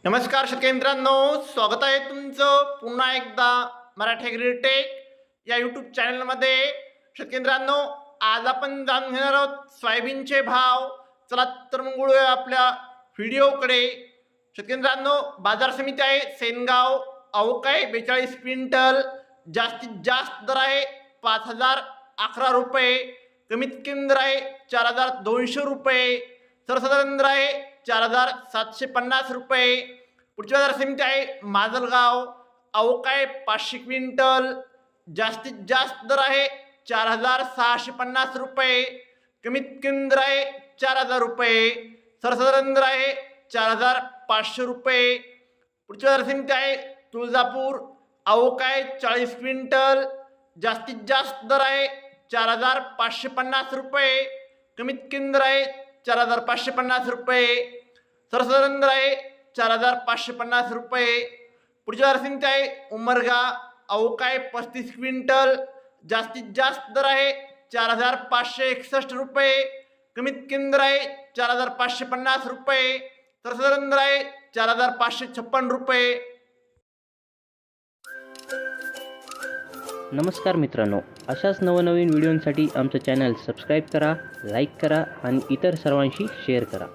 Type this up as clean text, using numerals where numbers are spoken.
नमस्कार शेतकरी मित्रांनो, स्वागत आहे तुमचं पुन्हा एकदा मराठी ॲग्रीटेक या यूट्यूब चॅनलमध्ये। शेतकरी मित्रांनो, आज आपण जाणून घेणार आहोत सोयाबीनचे भाव। चला तर मग वळूया आपल्या व्हिडिओकडे। शेतकरी मित्रांनो, बाजार समिती आहे सेनगाव, आवक आहे 42 क्विंटल, जास्तीत जास्त दर आहे 5011 रुपये, कमीत कमी दर आहे 4200 रुपये, सर्वसाधारण दर आहे 4750 रुपये। पुढची बाजार समिती आहे माजलगाव, आवक आहे 500 क्विंटल, जास्तीत जास्त दर आहे 4650 रुपये, कमीत कमी दर आहे 4000 रुपये, सर्वसाधारण दर आहे 4500 रुपये। पुढची बाजार समिती आहे तुळजापूर, आवक आहे 40 क्विंटल, जास्तीत जास्त दर आहे 4550 रुपये, कमीत कमी दर आहे 4550 रुपये, सर्वसाधारण दर आहे 4550 रुपये। पुढची बाजार समिती आहे उमरगा, आवक आहे 35 क्विंटल, जास्तीत जास्त दर आहे 4561 रुपये, कमीत कमी दर आहे 4550 रुपये, सर्वसाधारण दर आहे 4556 रुपये। नमस्कार मित्रांनो, अशाच नवनवीन व्हिडिओंसाठी आमचं चॅनल सबस्क्राईब करा, लाईक करा आणि इतर सर्वांशी शेअर करा।